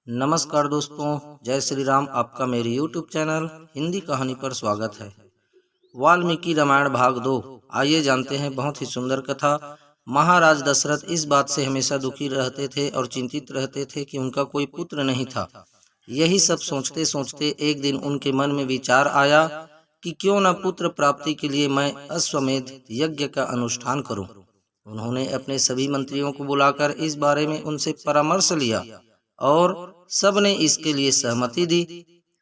नमस्कार दोस्तों, जय श्री राम। आपका मेरे YouTube चैनल हिंदी कहानी पर स्वागत है। वाल्मीकि रामायण भाग 2। आइए जानते हैं बहुत ही सुंदर कथा। महाराज दशरथ इस बात से हमेशा दुखी रहते थे और चिंतित रहते थे कि उनका कोई पुत्र नहीं था। यही सब सोचते सोचते एक दिन उनके मन में विचार आया कि क्यों न पुत्र प्राप्ति के लिए मैं अश्वमेध यज्ञ का अनुष्ठान करूं। उन्होंने अपने सभी मंत्रियों को बुलाकर इस बारे में उनसे परामर्श लिया और सबने इसके लिए सहमति दी।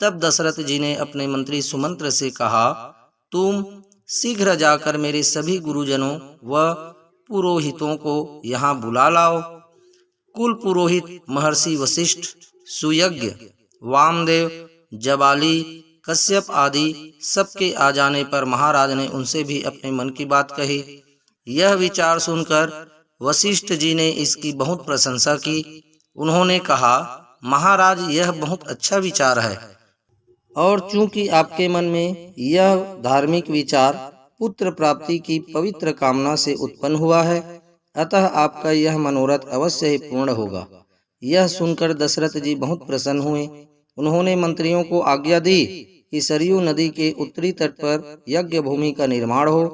तब दशरथ जी ने अपने मंत्री सुमंत्र से कहा, तुम शीघ्र जाकर मेरे सभी गुरुजनों व पुरोहितों को यहाँ बुला लाओ। कुल पुरोहित महर्षि वशिष्ठ, सुयज्ञ, वामदेव, जबाली, कश्यप आदि सबके आ जाने पर महाराज ने उनसे भी अपने मन की बात कही। यह विचार सुनकर वशिष्ठ जी ने इसकी बहुत प्रशंसा की। उन्होंने कहा, महाराज, यह बहुत अच्छा विचार है और चूंकि आपके मन में यह धार्मिक विचार पुत्र प्राप्ति की पवित्र कामना से उत्पन्न हुआ है, अतः आपका यह मनोरथ अवश्य ही पूर्ण होगा। यह सुनकर दशरथ जी बहुत प्रसन्न हुए। उन्होंने मंत्रियों को आज्ञा दी कि सरयू नदी के उत्तरी तट पर यज्ञ भूमि का निर्माण हो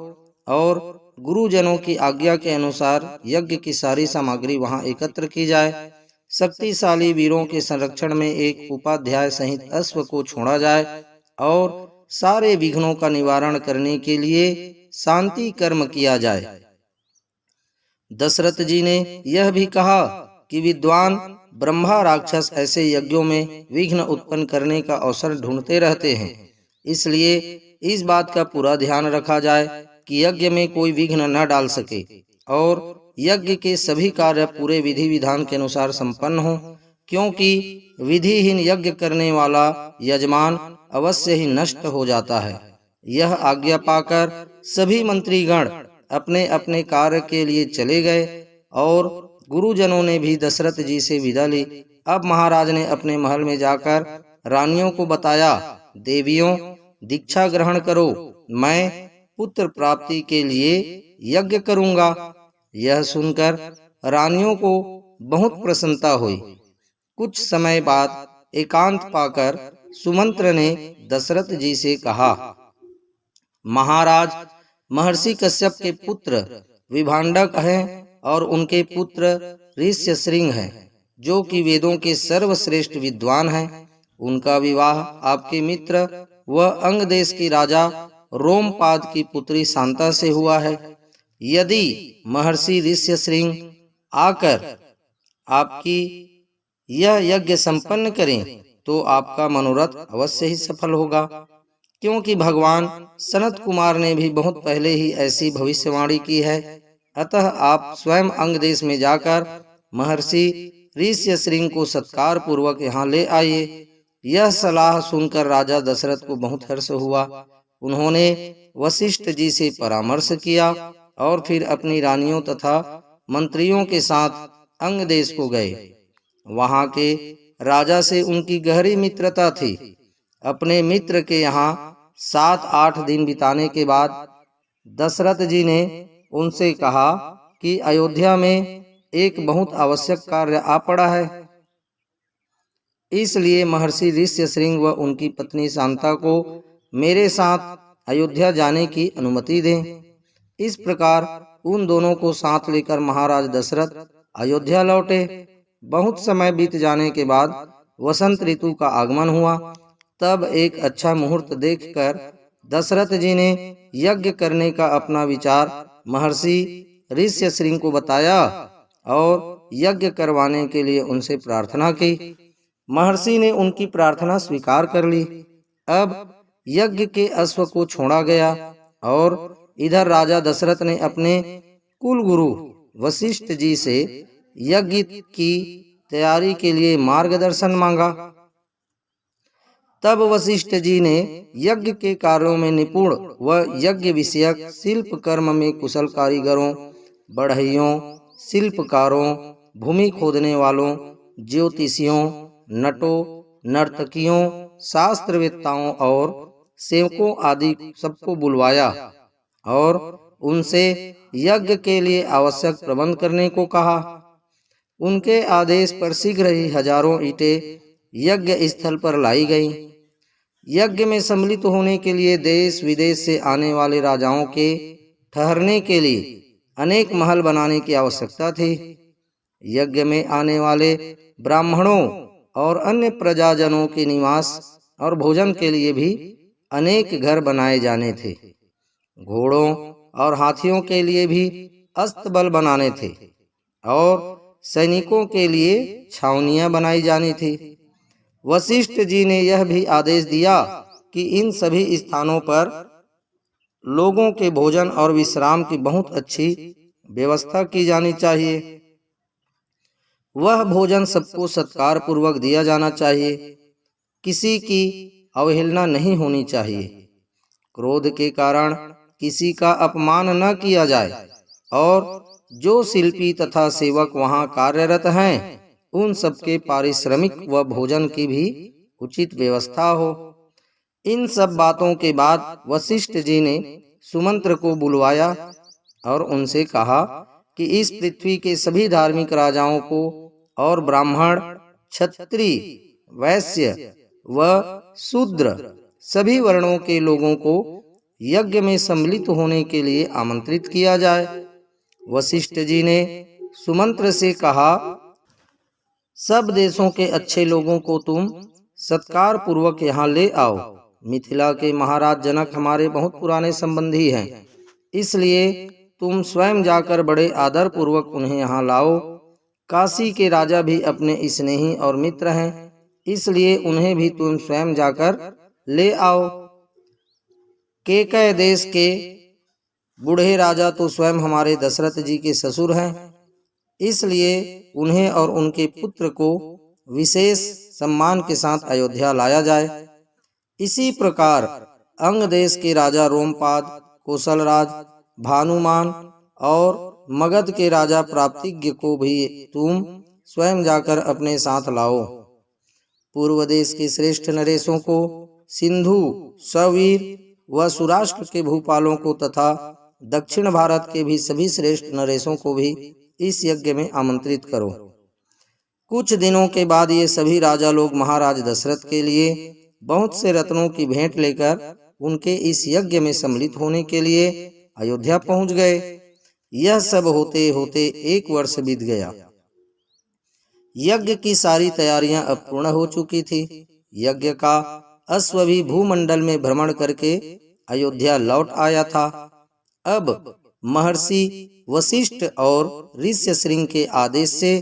और गुरुजनों की आज्ञा के अनुसार यज्ञ की सारी सामग्री वहां एकत्र की जाए। शक्तिशाली वीरों के संरक्षण में एक उपाध्याय सहित अश्व को छोड़ा जाए और सारे विघ्नों का निवारण करने के लिए शांति कर्म किया जाए। दशरथ जी ने यह भी कहा कि विद्वान ब्रह्मा राक्षस ऐसे यज्ञों में विघ्न उत्पन्न करने का अवसर ढूंढते रहते हैं, इसलिए इस बात का पूरा ध्यान रखा जाए कि यज्ञ में कोई विघ्न न डाल सके और यज्ञ के सभी कार्य पूरे विधि विधान के अनुसार संपन्न हो, क्योंकि विधिहीन यज्ञ करने वाला यजमान अवश्य ही नष्ट हो जाता है। यह आज्ञा पाकर सभी मंत्रीगण अपने अपने कार्य के लिए चले गए और गुरुजनों ने भी दशरथ जी से विदा ली। अब महाराज ने अपने महल में जाकर रानियों को बताया, देवियों, दीक्षा ग्रहण करो, मैं पुत्र प्राप्ति के लिए यज्ञ करूंगा। यह सुनकर रानियों को बहुत प्रसन्नता हुई। कुछ समय बाद एकांत पाकर सुमंत्र ने दशरथ जी से कहा, महाराज, महर्षि कश्यप के पुत्र विभांडक हैं और उनके पुत्र ऋष्यशृंग हैं, जो कि वेदों के सर्वश्रेष्ठ विद्वान हैं। उनका विवाह आपके मित्र व अंग देश की राजा रोमपाद की पुत्री शांता से हुआ है। यदि महर्षि ऋष्यशृंग आकर आपकी यह यज्ञ संपन्न करें तो आपका मनोरथ अवश्य ही सफल होगा, क्योंकि भगवान सनत कुमार ने भी बहुत पहले ही ऐसी भविष्यवाणी की है। अतः आप स्वयं अंग देश में जाकर महर्षि ऋष्यशृंग को सत्कार पूर्वक यहाँ ले आइए। यह सलाह सुनकर राजा दशरथ को बहुत हर्ष हुआ। उन्होंने वशिष्ठ जी से परामर्श किया और फिर अपनी रानियों तथा मंत्रियों के साथ अंग देश को गए। वहां के राजा से उनकी गहरी मित्रता थी। अपने मित्र के यहाँ 7-8 दिन बिताने के बाद दशरथ जी ने उनसे कहा कि अयोध्या में एक बहुत आवश्यक कार्य आ पड़ा है, इसलिए महर्षि ऋष्यशृंग व उनकी पत्नी शांता को मेरे साथ अयोध्या जाने की अनुमति दें। इस प्रकार उन दोनों को साथ लेकर महाराज दशरथ अयोध्या लौटे। बहुत समय बीत जाने के बाद वसंत ऋतु का आगमन हुआ। तब एक अच्छा मुहूर्त देखकर दशरथ जी ने यज्ञ करने का अपना विचार महर्षि ऋष्यशृंग को बताया और यज्ञ करवाने के लिए उनसे प्रार्थना की। महर्षि ने उनकी प्रार्थना स्वीकार कर ली। अब यज्ञ के अश्व को छोड़ा गया और इधर राजा दशरथ ने अपने कुल गुरु वशिष्ठ जी से यज्ञ की तैयारी के लिए मार्गदर्शन मांगा। तब वशिष्ठ जी ने यज्ञ के कार्यों में निपुण व यज्ञ विषयक शिल्प कर्म में कुशल कारीगरों, बढ़इयों, शिल्पकारों, भूमि खोदने वालों, ज्योतिषियों, नटों, नर्तकियों, शास्त्रवेत्ताओं और सेवकों आदि सबको बुलवाया और उनसे यज्ञ के लिए आवश्यक प्रबंध करने को कहा। उनके आदेश पर शीघ्र ही हजारों ईंटें यज्ञ स्थल पर लाई गईं। यज्ञ में सम्मिलित होने के लिए देश विदेश से आने वाले राजाओं के ठहरने के लिए अनेक महल बनाने की आवश्यकता थी। यज्ञ में आने वाले ब्राह्मणों और अन्य प्रजाजनों के निवास और भोजन के लिए भी अनेक घर बनाए जाने थे। घोड़ों और हाथियों के लिए भी अस्तबल बनाने थे और सैनिकों के लिए छावनियां बनाई जानी थी। वशिष्ठ जी ने यह भी आदेश दिया कि इन सभी स्थानों पर लोगों के भोजन और विश्राम की बहुत अच्छी व्यवस्था की जानी चाहिए। वह भोजन सबको सत्कार पूर्वक दिया जाना चाहिए। किसी की अवहेलना नहीं होनी चाहिए। क्रोध के कारण किसी का अपमान न किया जाए और जो शिल्पी तथा सेवक वहां कार्यरत हैं उन सबके पारिश्रमिक व भोजन की भी उचित व्यवस्था हो। इन सब बातों के बाद वशिष्ठ जी ने सुमंत्र को बुलवाया और उनसे कहा कि इस पृथ्वी के सभी धार्मिक राजाओं को और ब्राह्मण, क्षत्रिय, वैश्य व शूद्र सभी वर्णों के लोगों को यज्ञ में सम्मिलित होने के लिए आमंत्रित किया जाए। वशिष्ठ जी ने सुमंत्र से कहा, सब देशों के अच्छे लोगों को तुम सत्कार पूर्वक यहाँ ले आओ। मिथिला के महाराज जनक हमारे बहुत पुराने संबंधी हैं, इसलिए तुम स्वयं जाकर बड़े आदर पूर्वक उन्हें यहाँ लाओ। काशी के राजा भी अपने स्नेही और मित्र हैं, इसलिए उन्हें भी तुम स्वयं जाकर ले आओ। केकय देश के बूढ़े राजा तो स्वयं हमारे दशरथ जी के ससुर हैं, इसलिए उन्हें और उनके पुत्र को विशेष सम्मान के साथ अयोध्या लाया जाए। इसी प्रकार अंग देश के राजा रोमपाद, कौशलराज, भानुमान और मगध के राजा प्राप्तिज्ञ को भी तुम स्वयं जाकर अपने साथ लाओ। पूर्व देश के श्रेष्ठ नरेशों को, सिंधु, सवीर व सुराष्ट्र के भूपालों को तथा दक्षिण भारत के भी सभी श्रेष्ठ नरेशों को भी इस यज्ञ में आमंत्रित करो। कुछ दिनों के बाद ये सभी राजा लोग महाराज दशरथ के लिए बहुत से रत्नों की भेंट लेकर उनके इस यज्ञ में सम्मिलित होने के लिए अयोध्या पहुंच गए। यह सब होते होते 1 वर्ष बीत गया। यज्ञ की सारी तैयारियां अब पूर्ण हो चुकी थी। यज्ञ का अश्व भी भूमंडल में भ्रमण करके अयोध्या लौट आया था। अब महर्षि वशिष्ठ और ऋष्यशृंग के आदेश से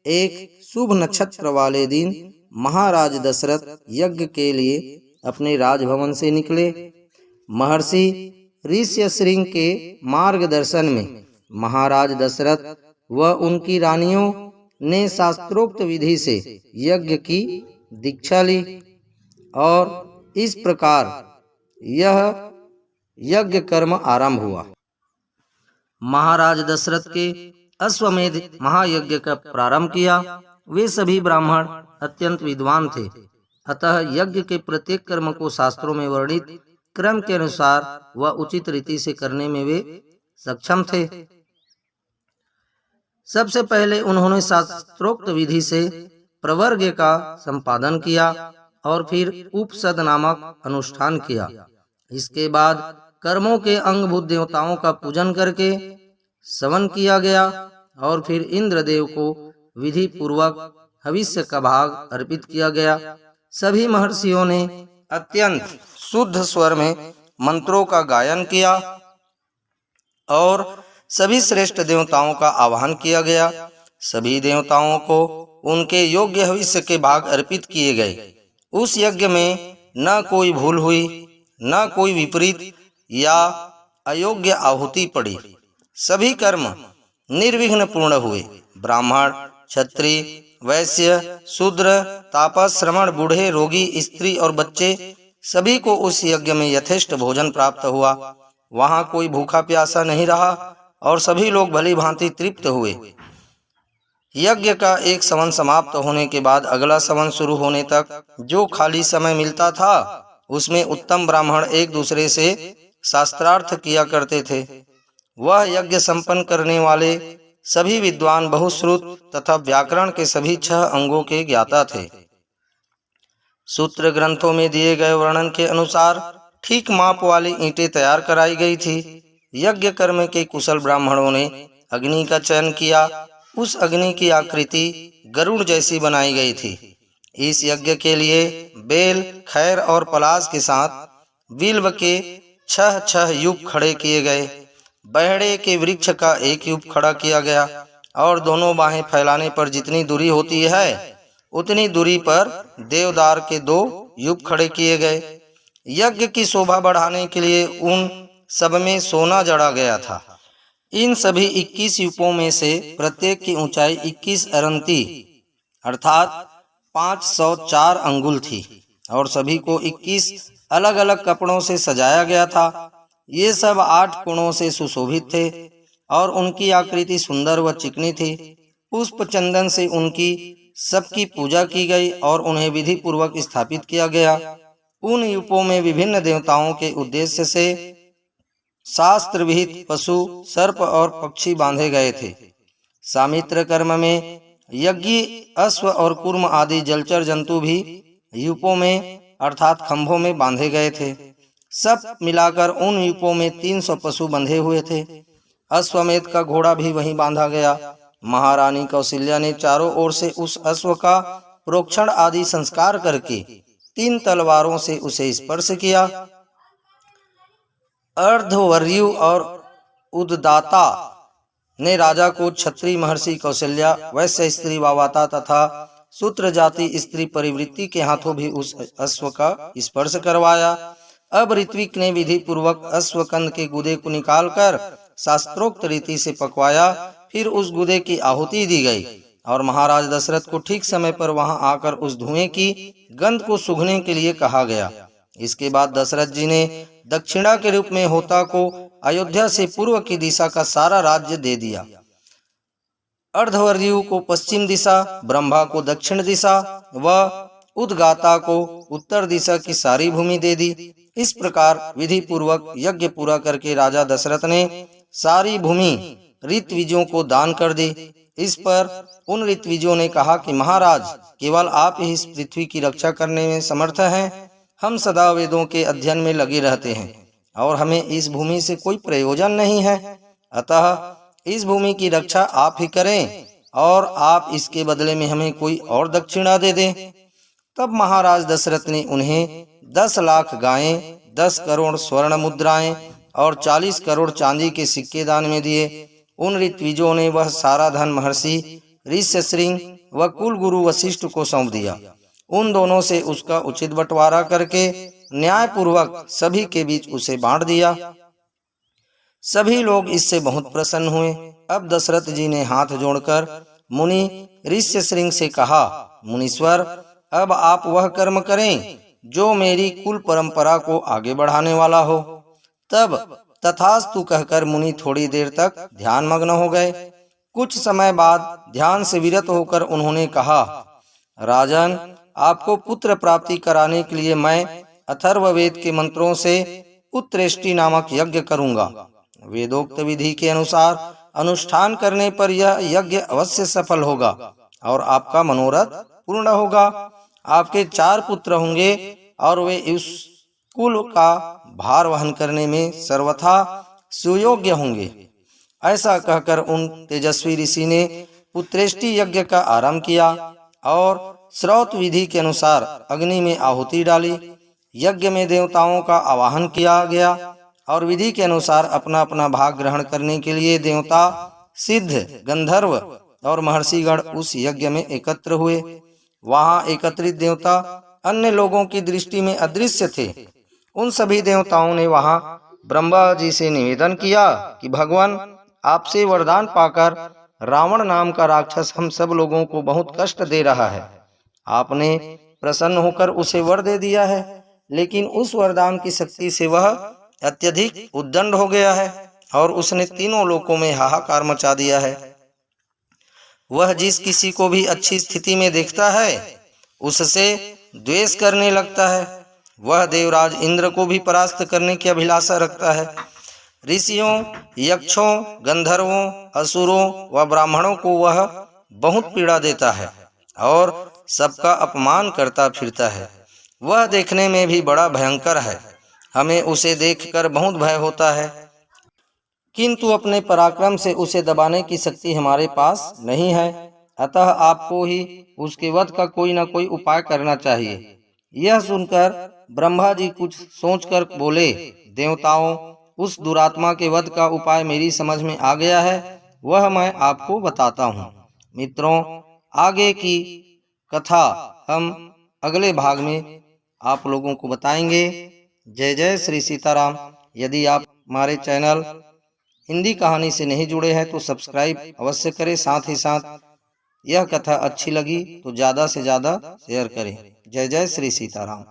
एक शुभ नक्षत्र वाले दिन महाराज दशरथ यज्ञ के लिए अपने राजभवन से निकले। महर्षि ऋष्यशृंग के मार्गदर्शन में महाराज दशरथ व उनकी रानियों ने शास्त्रोक्त विधि से यज्ञ की दीक्षा ली और इस प्रकार यह यज्ञ कर्म आरंभ हुआ। महाराज दशरथ के अश्वमेध महायज्ञ का प्रारंभ किया। वे सभी ब्राह्मण अत्यंत विद्वान थे, अतः यज्ञ के प्रत्येक कर्म को शास्त्रों में वर्णित क्रम के अनुसार व उचित रीति से करने में वे सक्षम थे। सबसे पहले उन्होंने शास्त्रोक्त विधि से प्रवर्ग का संपादन किया और फिर उपसद नामक अनुष्ठान किया। इसके बाद कर्मों के अंगभूत देवताओं का पूजन करके सवन किया गया और फिर इंद्रदेव को विधि पूर्वक हविष्य का भाग अर्पित किया गया। सभी महर्षियों ने अत्यंत शुद्ध स्वर में मंत्रों का गायन किया और सभी श्रेष्ठ देवताओं का आह्वान किया गया। सभी देवताओं को उनके योग्य हविष्य के भाग अर्पित किए गए। उस यज्ञ में न कोई भूल हुई, न कोई विपरीत या अयोग्य आहुति पड़ी। सभी कर्म निर्विघ्न पूर्ण हुए। ब्राह्मण, क्षत्रिय, वैश्य, शूद्र, तापस, श्रमण, बूढ़े, रोगी, स्त्री और बच्चे सभी को उस यज्ञ में यथेष्ट भोजन प्राप्त हुआ। वहां कोई भूखा प्यासा नहीं रहा और सभी लोग भली भांति तृप्त हुए। यज्ञ का एक सवन समाप्त होने के बाद अगला सवन शुरू होने तक जो खाली समय मिलता था उसमें उत्तम ब्राह्मण एक दूसरे से शास्त्रार्थ किया करते थे। वह यज्ञ संपन्न करने वाले सभी विद्वान बहुश्रुत तथा व्याकरण के सभी 6 अंगों के ज्ञाता थे। सूत्र ग्रंथों में दिए गए वर्णन के अनुसार ठीक माप वाली ईंटें तैयार कराई गई थी। यज्ञ कर्म के कुशल ब्राह्मणों ने अग्नि का चयन किया। उस अग्नि की आकृति गरुड़ जैसी बनाई गई थी। इस यज्ञ के लिए बेल, खैर और पलाश के साथ बिल्व के 6 युग खड़े किए गए। बहड़े के वृक्ष का एक युग खड़ा किया गया और दोनों बाहें फैलाने पर जितनी दूरी होती है उतनी दूरी पर देवदार के 2 युग खड़े किए गए। यज्ञ की शोभा बढ़ाने के लिए उन सब में सोना जड़ा गया था। इन सभी 21 यूपों में से प्रत्येक की ऊंचाई 21 अरंती अर्थात 504 अंगुल थी और सभी को 21 अलग अलग कपड़ों से सजाया गया था। ये सब 8 कोणों से सुशोभित थे और उनकी आकृति सुंदर व चिकनी थी। पुष्प चंदन से उनकी सबकी पूजा की गई और उन्हें विधि पूर्वक स्थापित किया गया। उन यूपों में विभिन्न देवताओं के उद्देश्य से शास्त्र विहित पशु, सर्प और पक्षी बांधे गए थे। सामित्र कर्म में यज्ञ, अश्व और कूर्म आदि जलचर जंतु भी यूपों में अर्थात खंभों में बांधे गए थे। सब मिलाकर उन यूपों में 300 पशु बंधे हुए थे। अश्वमेध का घोड़ा भी वहीं बांधा गया। महारानी कौशल्या ने चारों ओर से उस अश्व का प्रोक्षण आदि संस्कार करके 3 तलवारों से उसे स्पर्श किया। अर्धवर्यु और उद्दाता ने राजा को क्षत्रिय महर्षि कौशल्या, वैश्य स्त्री वावाता तथा शूद्र जाति स्त्री परिवृत्ति के हाथों भी उस अश्व का स्पर्श करवाया। अब ऋत्विक ने विधि पूर्वक अश्वकंद के गुदे को निकालकर शास्त्रोक्त रीति से पकवाया। फिर उस गुदे की आहुति दी गई और महाराज दशरथ को ठीक समय पर वहां आकर उस धुएं की गंध को सूंघने के लिए कहा गया। इसके बाद दशरथ जी ने दक्षिणा के रूप में होता को अयोध्या से पूर्व की दिशा का सारा राज्य दे दिया। अर्धवर्यु को पश्चिम दिशा, ब्रह्मा को दक्षिण दिशा व उद्गाता को उत्तर दिशा की सारी भूमि दे दी। इस प्रकार विधि पूर्वक यज्ञ पूरा करके राजा दशरथ ने सारी भूमि ऋत्विजों को दान कर दी। इस पर उन ऋत्विजों ने कहा कि महाराज, केवल आप ही इस पृथ्वी की रक्षा करने में समर्थ हैं। हम सदा वेदों के अध्ययन में लगे रहते हैं और हमें इस भूमि से कोई प्रयोजन नहीं है। अतः इस भूमि की रक्षा आप ही करें और आप इसके बदले में हमें कोई और दक्षिणा दे दें। तब महाराज दशरथ ने उन्हें 10 लाख गायें, 10 करोड़ स्वर्ण मुद्राएं और 40 करोड़ चांदी के सिक्के दान में दिए। उन ऋत्विजों ने वह सारा धन महर्षि ऋष्यशृंग व कुल गुरु वशिष्ठ को सौंप दिया। उन दोनों से उसका उचित बंटवारा करके न्याय पूर्वक सभी के बीच उसे बांट दिया। सभी लोग इससे बहुत प्रसन्न हुए। अब दशरथ जी ने हाथ जोड़कर मुनि ऋष्यशृंग से कहा, मुनीश्वर, अब आप वह कर्म करें जो मेरी कुल परंपरा को आगे बढ़ाने वाला हो। तब तथास्तु कहकर मुनि थोड़ी देर तक ध्यान मग्न हो गए। कुछ समय बाद ध्यान से विरत होकर उन्होंने कहा, राजन, आपको पुत्र प्राप्ति कराने के लिए मैं अथर्ववेद के मंत्रों से उत्तरेष्टि नामक यज्ञ करूंगा। वेदोक्त विधि के अनुसार अनुष्ठान करने पर यह यज्ञ अवश्य सफल होगा और आपका मनोरथ पूर्ण होगा। आपके 4 पुत्र होंगे और वे उस कुल का भार वहन करने में सर्वथा सुयोग्य होंगे। ऐसा कहकर उन तेजस्वी ऋषि ने पुत्रेष्टि यज्ञ का आरंभ किया और श्रौत विधि के अनुसार अग्नि में आहुति डाली। यज्ञ में देवताओं का आवाहन किया गया और विधि के अनुसार अपना अपना भाग ग्रहण करने के लिए देवता, सिद्ध, गंधर्व और महर्षिगण उस यज्ञ में एकत्र हुए। वहां एकत्रित देवता अन्य लोगों की दृष्टि में अदृश्य थे। उन सभी देवताओं ने वहां ब्रह्मा जी से निवेदन किया कि भगवान, आपसे वरदान पाकर रावण नाम का राक्षस हम सब लोगों को बहुत कष्ट दे रहा है। आपने प्रसन्न होकर उसे वर दे दिया है, लेकिन उस वरदान की शक्ति से वह अत्यधिक उद्दंड हो गया है और उसने तीनों लोकों में हाहाकार मचा दिया है। वह जिस किसी को भी अच्छी स्थिति में देखता है उससे द्वेष करने लगता है। वह देवराज इंद्र को भी परास्त करने की अभिलाषा रखता है। ऋषियों, यक्षों, गंधर्वों, असुरों व ब्राह्मणों को वह बहुत पीड़ा देता है और सबका अपमान करता फिरता है। वह देखने में भी बड़ा भयंकर है। हमें उसे देखकर बहुत भय होता है, किंतु अपने पराक्रम से उसे दबाने की शक्ति हमारे पास नहीं है। अतः आपको ही उसके वध का कोई न कोई उपाय करना चाहिए। यह सुनकर ब्रह्मा जी कुछ सोचकर बोले, देवताओं, उस दुरात्मा के वध का उपाय मेरी समझ में आ गया है, वह मैं आपको बताता हूँ। मित्रों, आगे की कथा हम अगले भाग में आप लोगों को बताएंगे। जय जय श्री सीताराम। यदि आप हमारे चैनल हिंदी कहानी से नहीं जुड़े हैं तो सब्सक्राइब अवश्य करें। साथ ही साथ यह कथा अच्छी लगी तो ज़्यादा से ज़्यादा शेयर करें। जय जय श्री सीताराम।